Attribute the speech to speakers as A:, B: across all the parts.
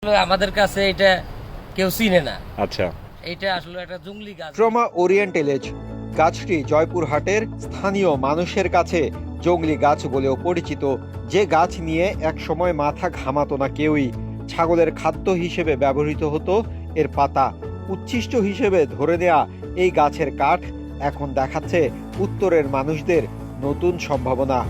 A: আমাদের কাছে এটা কেউ চিনে না।
B: আচ্ছা,
A: এটা আসলে একটা জংলি গাছ।
C: ট্রমা ওরিয়েন্টেলেজ গাছটি জয়পুরহাটের স্থানীয় মানুষের কাছে জংলি গাছ বলেও পরিচিত, যে গাছ নিয়ে একসময় মাথা ঘামাতো না কেউই। ছাগলের খাদ্য হিসেবে ব্যবহৃত হতো এর পাতা। উচ্ছিষ্ট হিসেবে ধরে নেওয়া এই গাছের কাঠ এখন দেখাচ্ছে উত্তরের মানুষদের নতুন সম্ভাবনা।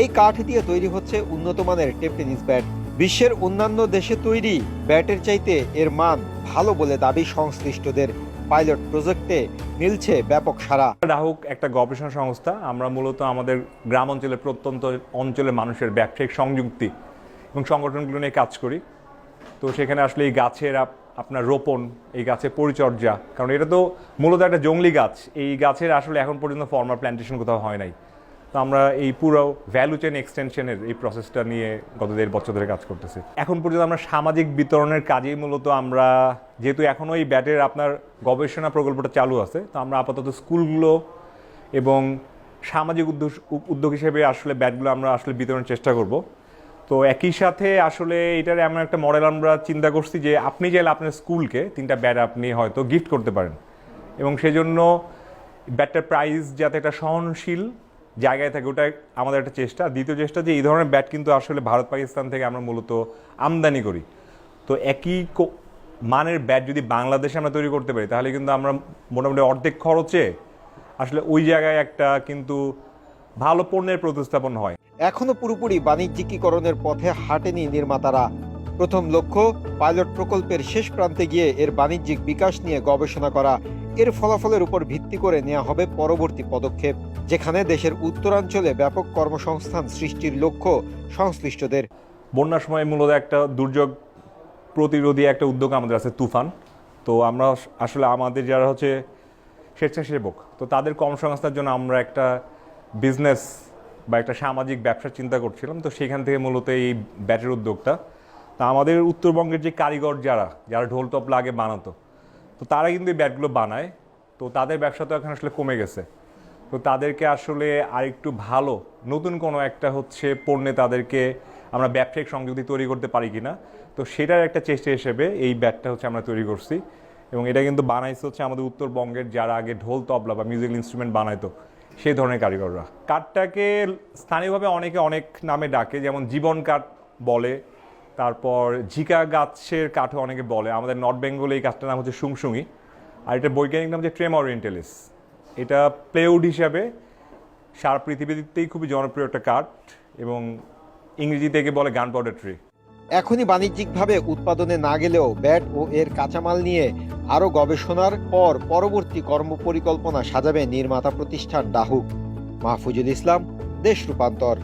C: এই কাঠ দিয়ে তৈরি হচ্ছে উন্নত মানের টেনিস ব্যাট। বিশ্বের অন্যান্য দেশে তৈরি ব্যাটের চাইতে এর মান ভালো বলে দাবি সংশ্লিষ্টদের। পাইলট প্রজেক্টে মিলছে ব্যাপক সাড়া।
B: রাহুক একটা গবেষণা সংস্থা। আমরা মূলত আমাদের গ্রাম অঞ্চলের প্রত্যন্ত অঞ্চলের মানুষের ব্যবসায়িক সংযুক্তি এবং সংগঠনগুলো নিয়ে কাজ করি। তো সেখানে আসলে এই গাছের আপনার রোপণ, এই গাছের পরিচর্যা, কারণ এটা তো মূলত একটা জংলি গাছ। এই গাছের আসলে এখন পর্যন্ত ফর্মাল প্ল্যান্টেশন কোথাও হয় নাই। তো আমরা এই পুরো ভ্যালু চেন এক্সটেনশনের এই প্রসেসটা নিয়ে গত 1.5 বছর ধরে কাজ করতেছি। এখন পর্যন্ত আমরা সামাজিক বিতরণের কাজেই মূলত আমরা, যেহেতু এখনও এই ব্যাটের আপনার গবেষণা প্রকল্পটা চালু আছে, তো আমরা আপাতত স্কুলগুলো এবং সামাজিক উদ্যোগ হিসেবে আসলে ব্যাটগুলো আমরা আসলে বিতরণের চেষ্টা করব। তো একই সাথে আসলে এটার এমন একটা মডেল আমরা চিন্তা করছি যে আপনি চাইলে আপনার স্কুলকে 3টা ব্যাট আপনি হয়তো গিফট করতে পারেন, এবং সেজন্য ব্যাটটার প্রাইস যাতে একটা সহনশীল জায়গায় থাকে, ওটা আমাদের একটা চেষ্টা। দ্বিতীয় চেষ্টা যে এই ধরনের ব্যাট কিন্তু আসলে ভারত পাকিস্তান থেকে আমরা মূলত আমদানি করি। তো একই মানের ব্যাট যদি বাংলাদেশে আমরা তৈরি করতে পারি, তাহলে কিন্তু আমরা মোটামুটি অর্ধেক খরচে আসলে ওই জায়গায় একটা কিন্তু ভালো পণ্যের প্রতিস্থাপন হয়।
C: এখনো পুরোপুরি বাণিজ্যিকীকরণের পথে হাঁটেনি নির্মাতারা। প্রথম লক্ষ্য পাইলট প্রকল্পের শেষ প্রান্তে গিয়ে এর বাণিজ্যিক বিকাশ নিয়ে গবেষণা করা। এর ফলাফলের উপর ভিত্তি করে নেওয়া হবে পরবর্তী পদক্ষেপ, যেখানে দেশের উত্তরাঞ্চলে ব্যাপক কর্মসংস্থান সৃষ্টির লক্ষ্য সংশ্লিষ্টদের।
B: বন্যার সময় মূলত একটা দুর্যোগ প্রতিরোধী একটা উদ্যোগ আমাদের আছে, তুফান। তো আমরা আসলে আমাদের যারা হচ্ছে স্বেচ্ছাসেবক, তো তাদের কর্মসংস্থানের জন্য আমরা একটা বিজনেস বা একটা সামাজিক ব্যবসার চিন্তা করছিলাম। তো সেখান থেকে মূলত এই ব্যাটের উদ্যোগটা। তা আমাদের উত্তরবঙ্গের যে কারিগর যারা ঢোল তবলা আগে বানাতো, তো তারা কিন্তু এই ব্যাটগুলো বানায়। তো তাদের ব্যবসা তো এখন আসলে কমে গেছে। তো তাদেরকে আসলে আরেকটু ভালো নতুন কোনো একটা হচ্ছে পণ্যে তাদেরকে আমরা ব্যবসায়িক সংযুক্তি তৈরি করতে পারি কিনা, তো সেটার একটা চেষ্টা হিসেবে এই ব্যাটটা হচ্ছে আমরা তৈরি করছি। এবং এটা কিন্তু বানাইছে হচ্ছে আমাদের উত্তরবঙ্গের যারা আগে ঢোল তবলা বা মিউজিক্যাল ইনস্ট্রুমেন্ট বানাইতো, সেই ধরনের কারিগররা। কাঠটাকে স্থানীয়ভাবে অনেকে অনেক নামে ডাকে, যেমন জীবন কাঠ বলে, তারপর ঝিকা গাছের কাঠও অনেকে বলে। আমাদের নর্থ বেঙ্গলে এই কাঠটার নাম হচ্ছে সুংসুঙি, আর এটার বৈজ্ঞানিক নাম হচ্ছে ট্রেমা ওরিয়েন্টালিস। এটা প্লেউড হিসাবে সারা পৃথিবীতেই খুবই জনপ্রিয় একটা কাঠ, এবং ইংরেজি থেকে বলে গান পাউডার ট্রি।
C: এখনই বাণিজ্যিকভাবে উৎপাদনে না গেলেও ব্যাট ও এর কাঁচামাল নিয়ে আরও গবেষণার পর পরবর্তী কর্মপরিকল্পনা সাজাবে নির্মাতা প্রতিষ্ঠান ডাহুক। মাহফুজুল ইসলাম, দেশ রূপান্তর।